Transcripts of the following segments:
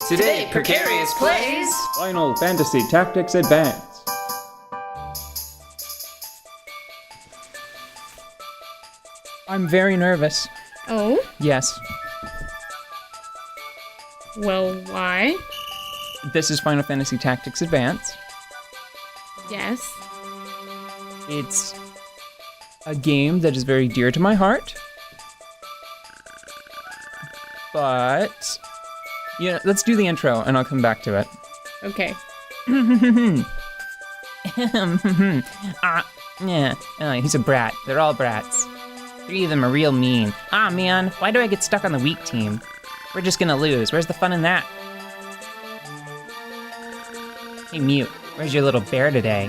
Today, Precarious plays Final Fantasy Tactics Advance. I'm very nervous. Oh? Yes. Well, why? This is Final Fantasy Tactics Advance. Yes. It's a game that is very dear to my heart. But, yeah, let's do the intro and I'll come back to it. Okay. He's a brat. They're all brats. 3 of them are real mean. Ah, man, why do I get stuck on the weak team? We're just gonna lose. Where's the fun in that? Hey, Mute, where's your little bear today?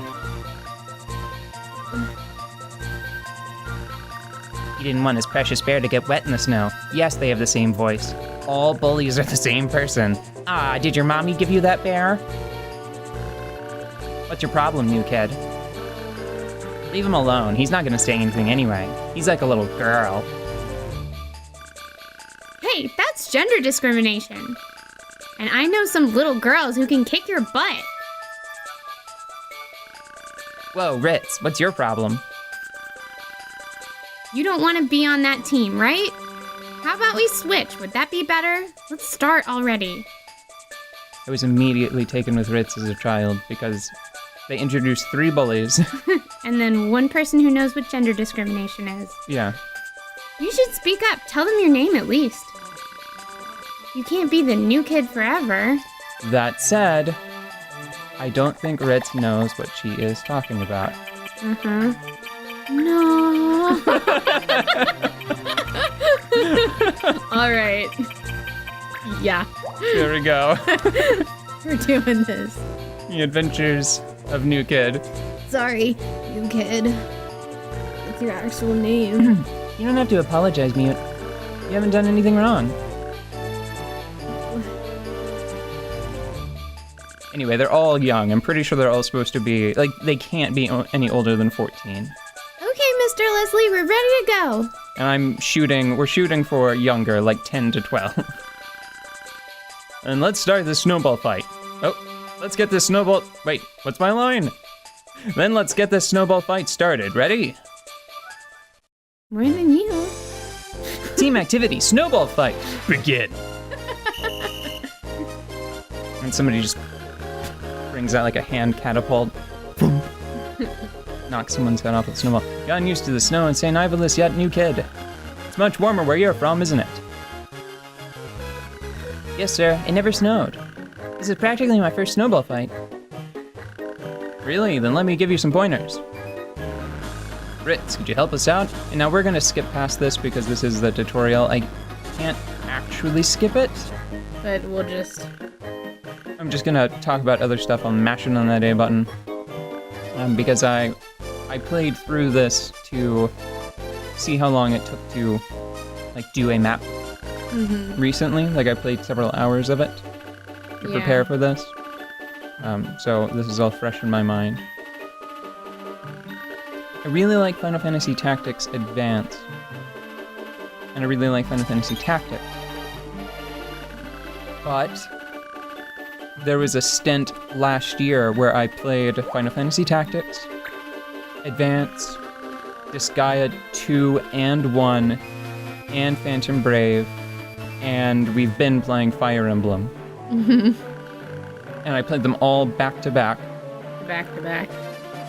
He didn't want his precious bear to get wet in the snow. Yes, they have the same voice. All bullies are the same person. Ah, did your mommy give you that bear? What's your problem, new kid? Leave him alone. He's not gonna say anything anyway. He's like a little girl. Hey, that's gender discrimination. And I know some little girls who can kick your butt. Whoa, Ritz, what's your problem? You don't want to be on that team, right? How about we switch? Would that be better? Let's start already. I was immediately taken with Ritz as a child because they introduced 3 bullies. And then one person who knows what gender discrimination is. Yeah. You should speak up. Tell them your name at least. You can't be the new kid forever. That said, I don't think Ritz knows what she is talking about. Uh-huh. No. All right. Yeah. There we go. We're doing this. The Adventures of New Kid. Sorry, new kid. What's your actual name? You don't have to apologize, Mute. You haven't done anything wrong. Anyway, they're all young. I'm pretty sure they're all supposed to be, like, they can't be any older than 14. Okay, Mr. Leslie, we're ready to go. And we're shooting for younger, like 10 to 12. And let's start the snowball fight. Oh, let's get this snowball, wait, what's my line? Then let's get this snowball fight started. Ready? More than you. Team activity, snowball fight, begin. And somebody just brings out like a hand catapult. Knocks someone's head off with a snowball. Gotten used to the snow and St. Ivolus yet, new kid. It's much warmer where you're from, isn't it? Yes, sir, it never snowed. This is practically my first snowball fight. Really? Then let me give you some pointers. Ritz, could you help us out? And now we're gonna skip past this because this is the tutorial. I can't actually skip it. But we'll just... I'm just gonna talk about other stuff. I'm mashing on that A button. Because I played through this to see how long it took to like do a map recently. Like I played several hours of it to prepare for this. So this is all fresh in my mind. I really like Final Fantasy Tactics Advance. And I really like Final Fantasy Tactics. But there was a stint last year where I played Final Fantasy Tactics, Advance, Disgaea 2 and 1, and Phantom Brave, and we've been playing Fire Emblem. And I played them all back to back. Back to back.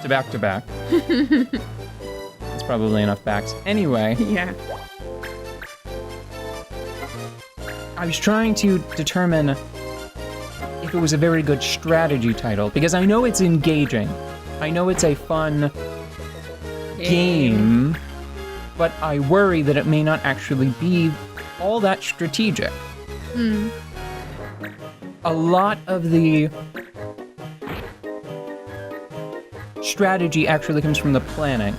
To back to back. That's probably enough backs. Anyway. Yeah. I was trying to determine if it was a very good strategy title, because I know it's engaging. I know it's a fun game, but I worry that it may not actually be all that strategic. A lot of the strategy actually comes from the planning.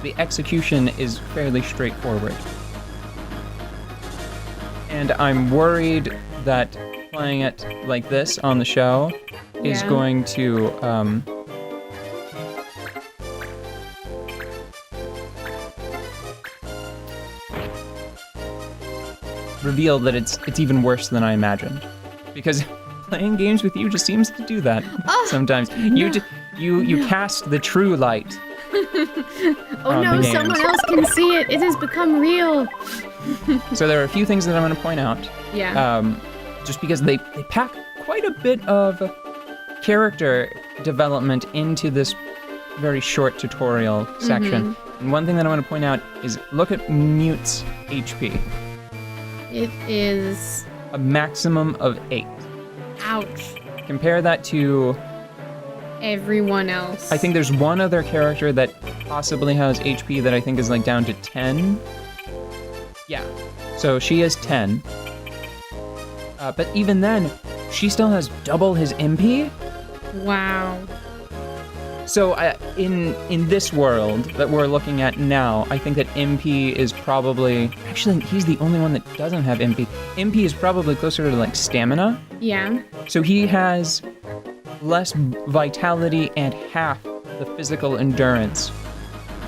The execution is fairly straightforward. And I'm worried that playing it like this on the show is going to reveal that it's even worse than I imagined. Because playing games with you just seems to do that sometimes. You cast the true light. Oh no, someone else can see it. It has become real. So there are a few things that I'm going to point out. Yeah. Just because they pack quite a bit of character development into this very short tutorial section. And one thing that I want to point out is look at Mute's HP. It is A maximum of 8. ouch. Compare that to, Everyone else. I think there's one other character that possibly has HP that I think is like down to 10. Yeah, so she is 10. But even then, she still has double his MP. Wow. So in this world that we're looking at now, I think that MP is probably, actually he's the only one that doesn't have MP. MP is probably closer to like stamina. Yeah. So he has less vitality and half the physical endurance.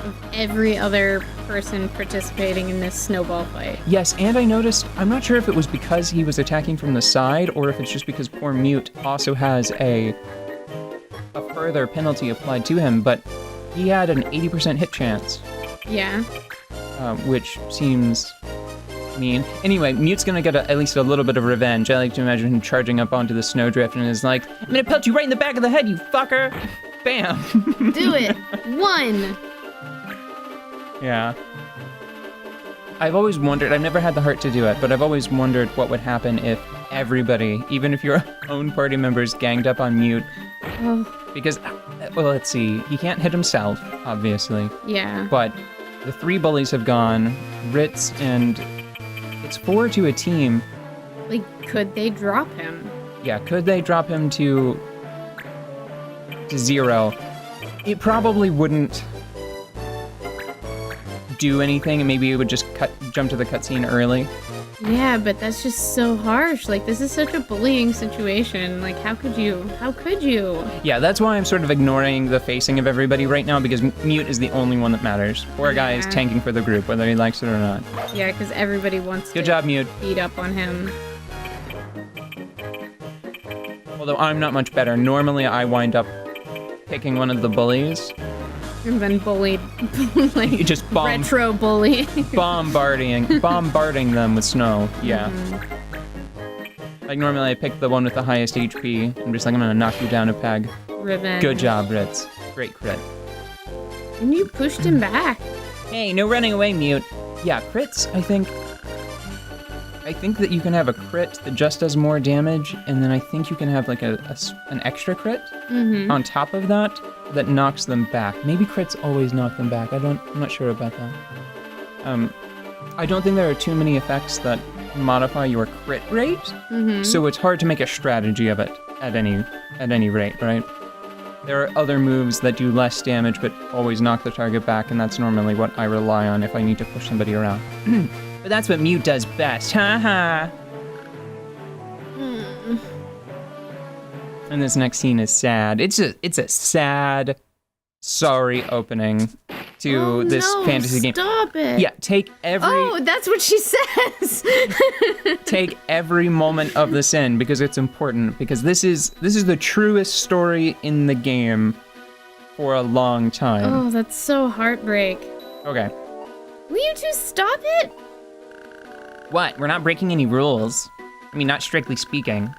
Of every other person participating in this snowball fight. Yes, and I noticed, I'm not sure if it was because he was attacking from the side or if it's just because poor Mute also has a further penalty applied to him, but he had an 80% hit chance. Yeah. Which seems mean. Anyway, Mute's gonna get at least a little bit of revenge. I like to imagine him charging up onto the snowdrift and is like, I'm gonna pelt you right in the back of the head, you fucker! Bam! Do it. 1. Yeah. I've always wondered, I've never had the heart to do it, but I've always wondered what would happen if everybody, even if your own party members, ganged up on Mute. Oh. Because, well, let's see, he can't hit himself, obviously. Yeah. But the 3 bullies have gone, Ritz, and it's 4 to a team. Like, could they drop him? Yeah, could they drop him to 0? It probably wouldn't do anything, and maybe it would just jump to the cutscene early. Yeah, but that's just so harsh. Like, this is such a bullying situation. Like, how could you? How could you? Yeah, that's why I'm sort of ignoring the facing of everybody right now, because Mute is the only one that matters. Poor guy is tanking for the group, whether he likes it or not. Yeah, because everybody wants Good to job, Mute. beat up on him. Although I'm not much better. Normally I wind up picking one of the bullies. And then bullied, like, You just retro bully. bombarding them with snow. Yeah. Like normally I pick the one with the highest HP. I'm just like, I'm gonna knock you down a peg. Revenge. Good job, Ritz. Great crit. And you pushed him back. Hey, no running away, Mute. Yeah, crits, I think that you can have a crit that just does more damage, and then I think you can have like an extra crit on top of that knocks them back. Maybe crits always knock them back. I'm not sure about that. I don't think there are too many effects that modify your crit rate, so it's hard to make a strategy of it at any rate, right? There are other moves that do less damage but always knock the target back, and that's normally what I rely on if I need to push somebody around. But that's what Mute does best, haha! And this next scene is sad. It's a sad, sorry opening to this fantasy game. Stop it! Yeah, take every... Oh, that's what she says! Take every moment of this in, because it's important, because this is the truest story in the game for a long time. Oh, that's so heartbreak. Okay. Will you two stop it? What? We're not breaking any rules. I mean, not strictly speaking.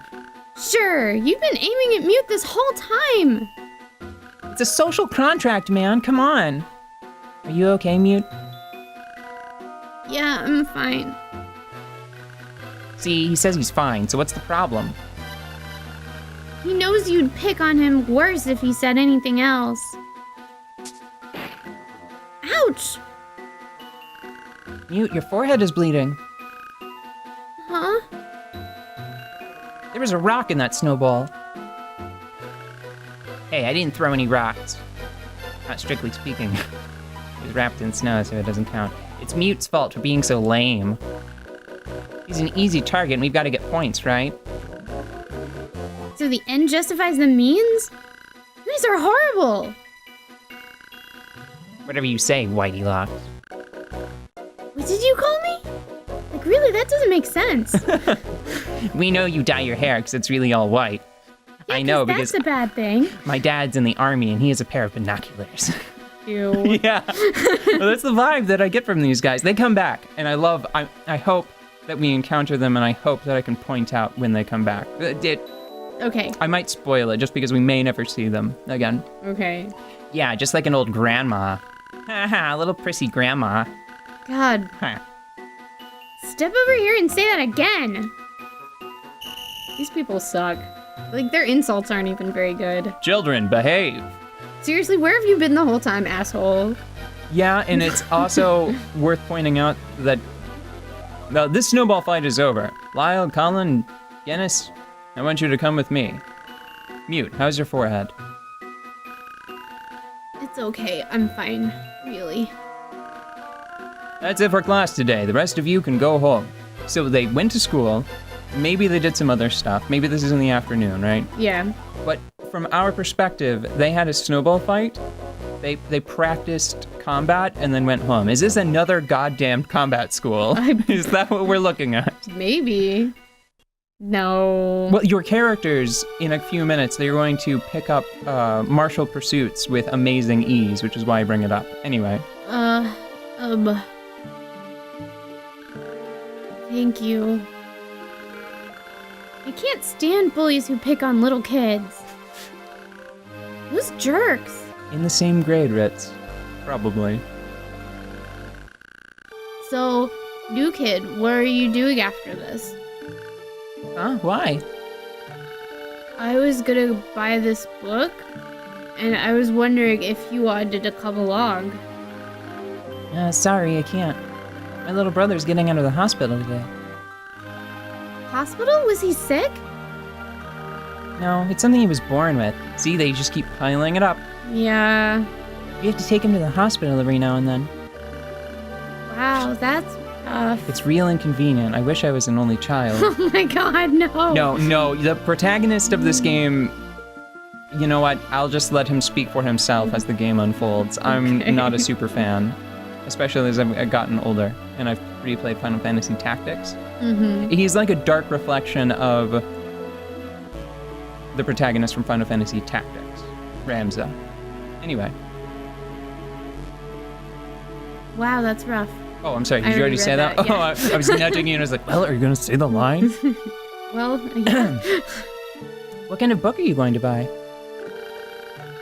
Sure, you've been aiming at Mute this whole time. It's a social contract, man. Come on. Are you okay, Mute? Yeah, I'm fine. See, he says he's fine, so what's the problem? He knows you'd pick on him worse if he said anything else. Ouch! Mute, your forehead is bleeding. Huh? There was a rock in that snowball. Hey, I didn't throw any rocks. Not strictly speaking. It was wrapped in snow, so it doesn't count. It's Mute's fault for being so lame. He's an easy target, and we've got to get points, right? So the end justifies the means? You guys are horrible! Whatever you say, Whitey Locks. What did you call me? Like, really, that doesn't make sense. We know you dye your hair because it's really all white. Yeah, I know that's because a bad thing. my dad's in the army and he has a pair of binoculars. Ew. Yeah. Well, that's the vibe that I get from these guys. They come back, and I hope that we encounter them, and I hope that I can point out when they come back. Okay. I might spoil it just because we may never see them again. Okay. Yeah, just like an old grandma. Haha, a little prissy grandma. God. Huh. Step over here and say that again. These people suck. Like, their insults aren't even very good. Children, behave. Seriously, where have you been the whole time, asshole? Yeah, and it's also worth pointing out that this snowball fight is over. Lyle, Colin, Guinness, I want you to come with me. Mute, how's your forehead? It's okay. I'm fine. Really. That's it for class today. The rest of you can go home. So they went to school. Maybe they did some other stuff. Maybe this is in the afternoon, right? Yeah. But from our perspective, they had a snowball fight. They practiced combat and then went home. Is this another goddamn combat school? Is that what we're looking at? Maybe. No. Well, your characters, in a few minutes, they're going to pick up martial pursuits with amazing ease, which is why I bring it up. Anyway. Thank you. I can't stand bullies who pick on little kids. Those jerks. In the same grade, Ritz. Probably. So, new kid, what are you doing after this? Huh? Why? I was gonna buy this book, and I was wondering if you wanted to come along. Sorry, I can't. My little brother's getting out of the hospital today. Hospital? Was he sick? No, it's something he was born with. See, they just keep piling it up. Yeah. We have to take him to the hospital every now and then. Wow, that's tough. It's real inconvenient. I wish I was an only child. Oh my god, no. No, the protagonist of this game, you know what? I'll just let him speak for himself as the game unfolds. I'm not a super fan, especially as I've gotten older and I've replayed Final Fantasy Tactics. Mm-hmm. He's like a dark reflection of the protagonist from Final Fantasy Tactics, Ramza. Anyway. Wow, that's rough. Oh, I'm sorry. Did you already say that? Yeah. Oh, I was nudging you and I was like, well, are you going to say the line? Well, yeah. What kind of book are you going to buy?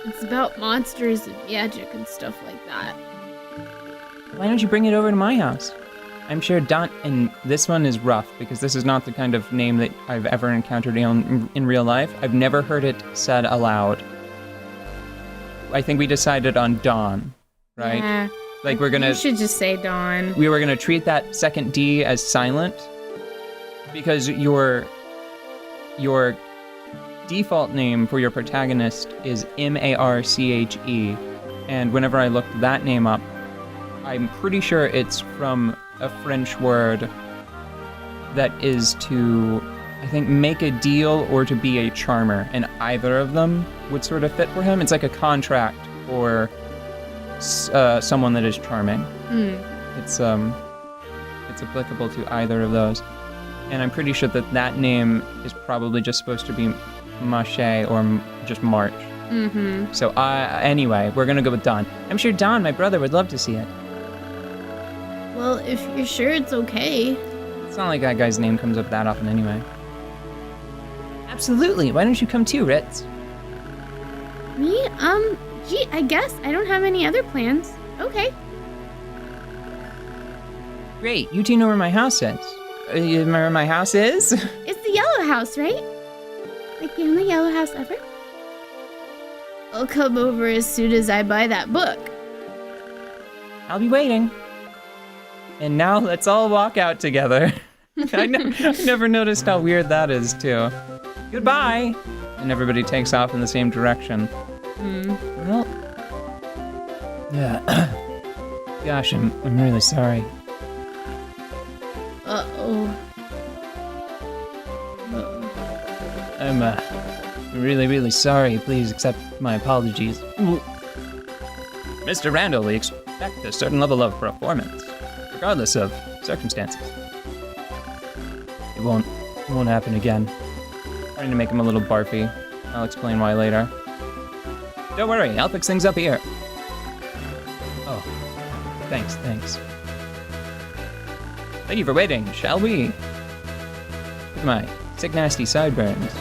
It's about monsters and magic and stuff like that. Why don't you bring it over to my house? I'm sure Don, and this one is rough because this is not the kind of name that I've ever encountered in real life. I've never heard it said aloud. I think we decided on Dawn, right? Yeah. Like we're gonna. You should just say Dawn. We were gonna treat that second D as silent because your default name for your protagonist is Marche, and whenever I looked that name up, I'm pretty sure it's from a French word that is to, I think, make a deal or to be a charmer, and either of them would sort of fit for him. It's like a contract for someone that is charming. It's applicable to either of those, and I'm pretty sure that name is probably just supposed to be Mache or just March. Mm-hmm. So anyway, we're gonna go with Don. I'm sure Don, my brother, would love to see it. Well, if you're sure it's okay. It's not like that guy's name comes up that often anyway. Absolutely. Why don't you come too, Ritz? Me? Gee, I guess I don't have any other plans. Okay. Great. You two know where my house is. You remember where my house is? It's the yellow house, right? Like the only yellow house ever? I'll come over as soon as I buy that book. I'll be waiting. And now let's all walk out together. I never noticed how weird that is, too. Goodbye! And everybody takes off in the same direction. Well... Yeah. Gosh, I'm really sorry. Uh-oh. I'm really, really sorry. Please accept my apologies. Mr. Randall, we expect a certain level of performance, regardless of circumstances. It won't won't happen again. Trying to make him a little barfy. I'll explain why later. Don't worry, I'll fix things up here. Oh, thanks. Thank you for waiting, shall we? Look at my sick, nasty sideburns.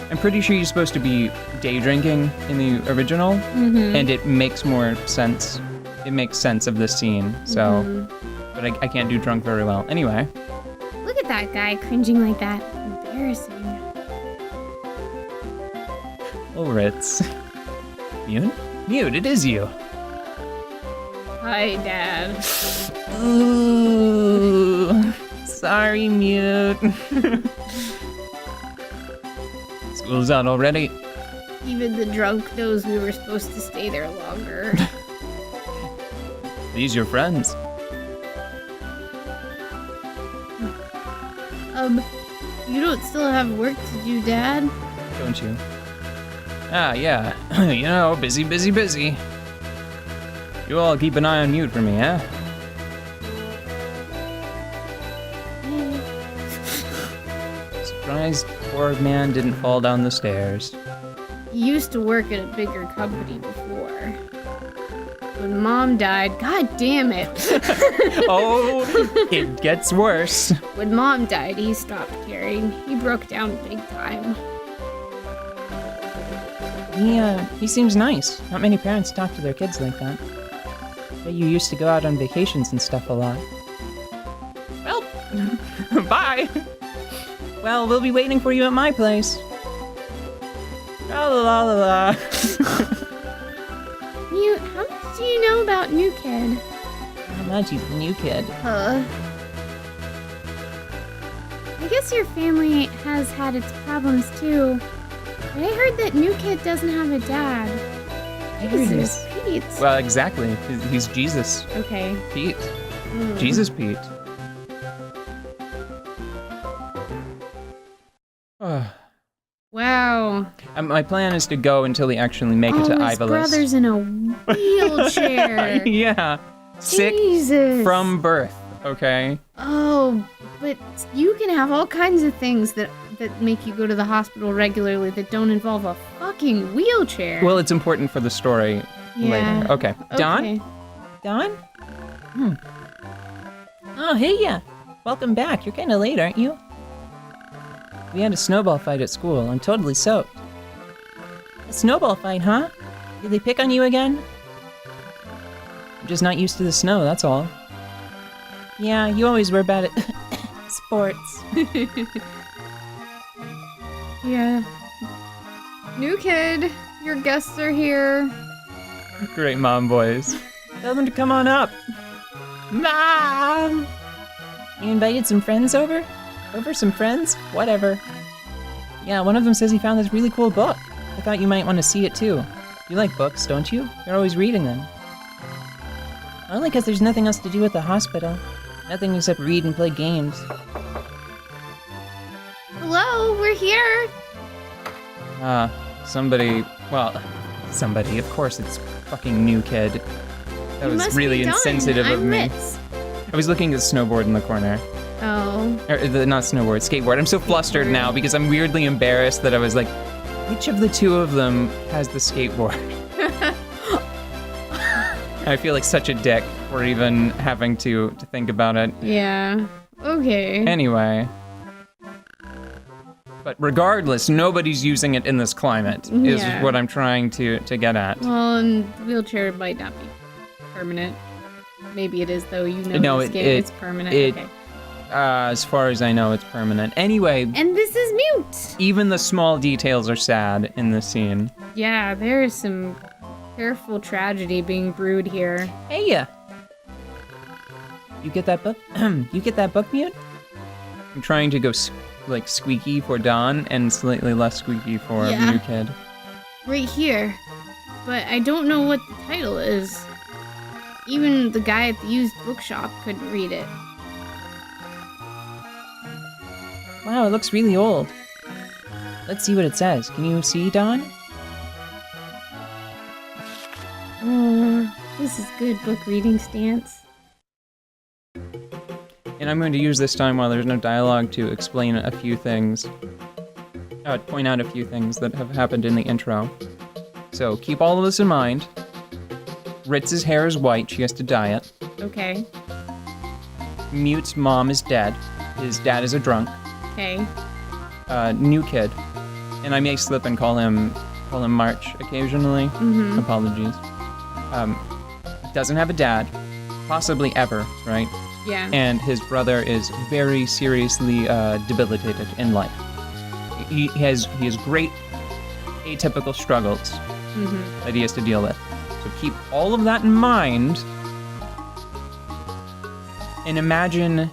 I'm pretty sure you're supposed to be day drinking in the original, and it makes more sense. It makes sense of this scene, so... But I can't do drunk very well. Anyway. Look at that guy cringing like that. Embarrassing. Oh, Ritz. Mute? Mute, it is you. Hi, Dad. Ooh. Sorry, Mute. School's out already. Even the drunk knows we were supposed to stay there longer. These your friends? You don't still have work to do, Dad? Don't you? Ah, yeah. You know, busy. You all keep an eye on Mute for me, eh? Surprised poor man didn't fall down the stairs. He used to work at a bigger company before. When Mom died, god damn it. Oh, it gets worse. When Mom died, he stopped caring. He broke down big time. He seems nice. Not many parents talk to their kids like that. But you used to go out on vacations and stuff a lot. Well, bye. Well, we'll be waiting for you at my place. La la la la. How much do you know about New Kid? How much is the New Kid? I guess your family has had its problems too. But I heard that New Kid doesn't have a dad. Jesus, Pete. Well, exactly. He's Jesus. Okay. Pete. Jesus Pete. Wow. My plan is to go until we actually make it to his Ivalus. brother's in a wheelchair. Yeah. Sick Jesus. from birth, okay? Oh, but you can have all kinds of things that make you go to the hospital regularly that don't involve a fucking wheelchair. Well, it's important for the story later. Okay. Don? Don? Oh, hey, yeah. Welcome back. You're kind of late, aren't you? We had a snowball fight at school. I'm totally soaked. A snowball fight, huh? Did they pick on you again? I'm just not used to the snow, that's all. Yeah, you always were bad at sports. Yeah. New Kid, your guests are here. Great mom voice. Tell them to come on up. Mom! You invited some friends over? Over some friends? Whatever. Yeah, one of them says he found this really cool book. I thought you might want to see it too. You like books, don't you? You're always reading them. Only because there's nothing else to do at the hospital. Nothing except read and play games. Hello, we're here. Somebody, of course it's fucking New Kid. That was really insensitive of me. Ritz. I was looking at the snowboard in the corner. Oh. Not snowboard, skateboard. I'm so flustered now because I'm weirdly embarrassed that I was like, which of the two of them has the skateboard? I feel like such a dick for even having to think about it. Yeah. Okay. Anyway. But regardless, nobody's using it in this climate, is what I'm trying to get at. Well, and the wheelchair might not be permanent. Maybe it is, though. You know, No, this game is permanent. Okay. As far as I know, it's permanent. Anyway. And this is Mute! Even the small details are sad in this scene. Yeah, there is some careful tragedy being brewed here. Hey, ya! You get that book? You get that book, Mute? I'm trying to go squeaky for Don and slightly less squeaky for New Kid. Right here. But I don't know what the title is. Even the guy at the used bookshop couldn't read it. Wow, it looks really old. Let's see what it says. Can you see, Don? Oh, this is good book reading stance. In And I'm going to use this time while there's no dialogue to explain a few things. Point out a few things that have happened in the intro. So keep all of this in mind. Ritz's hair is white, she has to dye it. Okay. Mute's mom is dead. His dad is a drunk. Okay. New kid. And I may slip and call him March occasionally. Mm-hmm. Apologies. Doesn't have a dad. Possibly ever, right? Yeah. And his brother is very seriously debilitated in life. He has great atypical struggles that he has to deal with. So keep all of that in mind and imagine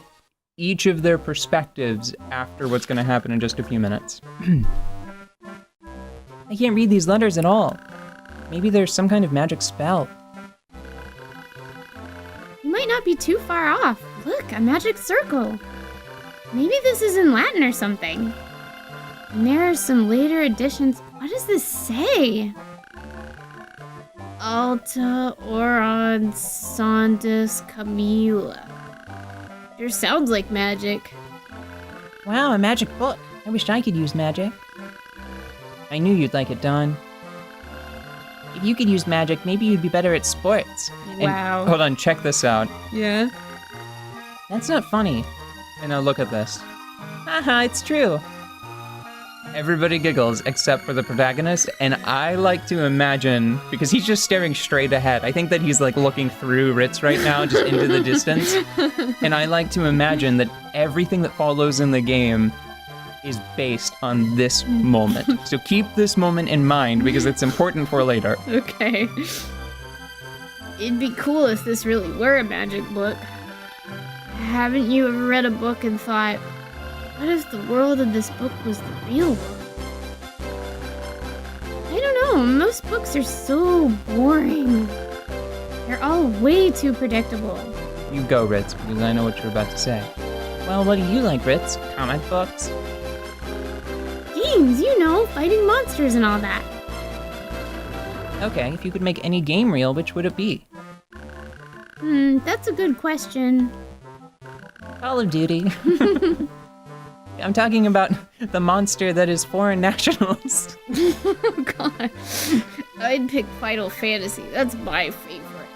each of their perspectives after what's going to happen in just a few minutes. I can't read these letters at all. Maybe there's some kind of magic spell. You might not be too far off. Look, a magic circle. Maybe this is in Latin or something. And there are some later additions. What does this say? Alta Oron Sondus Camila. Sure sounds like magic. Wow, a magic book. I wish I could use magic. I knew you'd like it, Dawn. If you could use magic, maybe you'd be better at sports. Wow. And, hold on, check this out. Yeah. That's not funny. And now look at this. Haha, it's true. Everybody giggles except for the protagonist, and I like to imagine, because he's just staring straight ahead. I think that he's like looking through Ritz right now, just into the distance. And I like to imagine that everything that follows in the game is based on this moment. So keep this moment in mind because it's important for later. Okay. It'd be cool if this really were a magic book. Haven't you ever read a book and thought, what if the world of this book was the real world? I don't know, most books are so boring. They're all way too predictable. You go, Ritz, because I know what you're about to say. Well, what do you like, Ritz? Comic books? Games, you know, fighting monsters and all that. Okay, if you could make any game real, which would it be? That's a good question. Call of Duty. I'm talking about the monster that is foreign nationals. Oh god. I'd pick Final Fantasy. That's my favorite.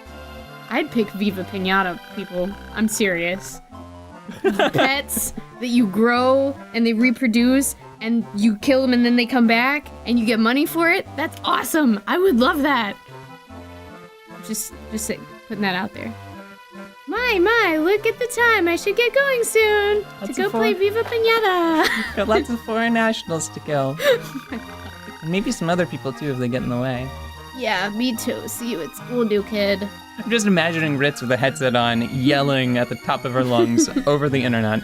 I'd pick Viva Pinata, people. I'm serious. Pets that you grow and they reproduce and you kill them and then they come back and you get money for it. That's awesome. I would love that. Just putting that out there. My, look at the time. I should get going soon to go play Viva Pinata. Got lots of foreign nationals to kill. And maybe some other people too if they get in the way. Yeah, me too. See you at school, new kid. I'm just imagining Ritz with a headset on, yelling at the top of her lungs over the internet.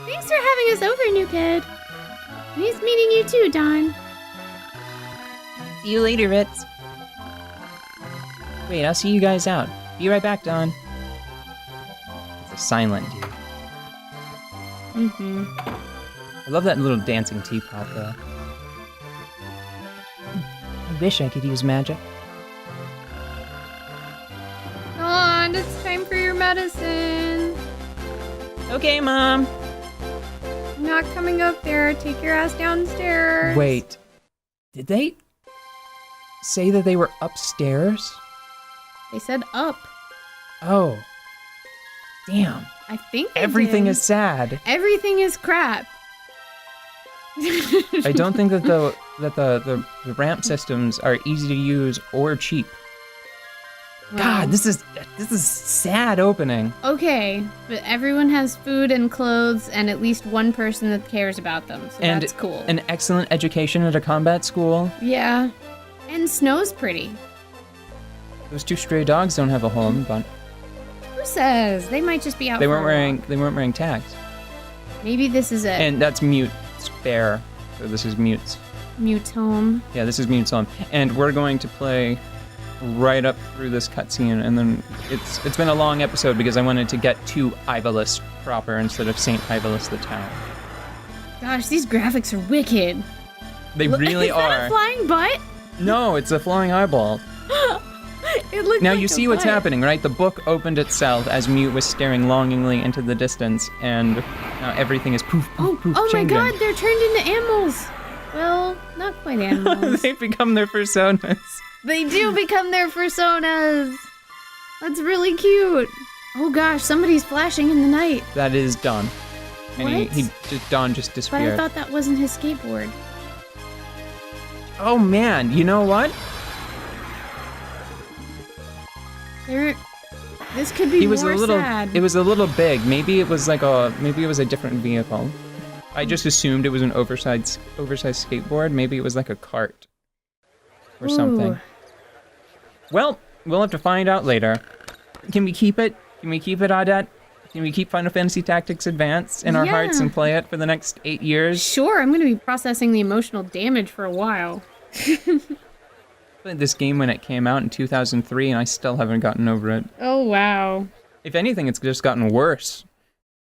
Thanks for having us over, new kid. Nice meeting you too, Dawn. See you later, Ritz. Wait, I'll see you guys out. Be right back, Dawn. It's a silent dude. I love that little dancing teapot, though. I wish I could use magic. Dawn, it's time for your medicine. Okay, Mom. I'm not coming up there. Take your ass downstairs. Wait. Did they say that they were upstairs? They said up. Oh. Damn. I think they Everything did. is sad. Everything is crap. I don't think that the ramp systems are easy to use or cheap. Wow. God, this is sad opening. Okay, but everyone has food and clothes and at least one person that cares about them, so And that's cool. An excellent education at a combat school. Yeah. And Snow's pretty. Those two stray dogs don't have a home, but Who says? They might just be out they for weren't a walk. wearing tags. Maybe this is it. And that's Mute's bear. So this is Mute's. Mute's home. Yeah, this is Mute's home. And we're going to play right up through this cutscene, and then it's been a long episode because I wanted to get to Ivolus proper instead of St. Ivolus the town. Gosh, these graphics are wicked. They really is that are. a flying butt? No, it's a flying eyeball. It looked Now like you a see what's butt. happening, right? The book opened itself as Mute was staring longingly into the distance, and now everything is poof, poof, poof, Oh my changing. god, they're turned into animals. Well, not quite animals. They become their personas. They do become their personas. That's really cute. Oh gosh, somebody's flashing in the night. That is Don. And What? Don just But disappeared. I thought that wasn't his skateboard. Oh man, you know what? This could be He was more a little. sad. It was a little big. Maybe it was a different vehicle. I just assumed it was an oversized skateboard. Maybe it was like a cart or something. Ooh. Well, we'll have to find out later. Can we keep it? Can we keep it, Audette? Can we keep Final Fantasy Tactics Advance in our hearts Yeah. and play it for the next 8 years? Sure, I'm gonna be processing the emotional damage for a while. Played this game when it came out in 2003, and I still haven't gotten over it. Oh wow. If anything, it's just gotten worse.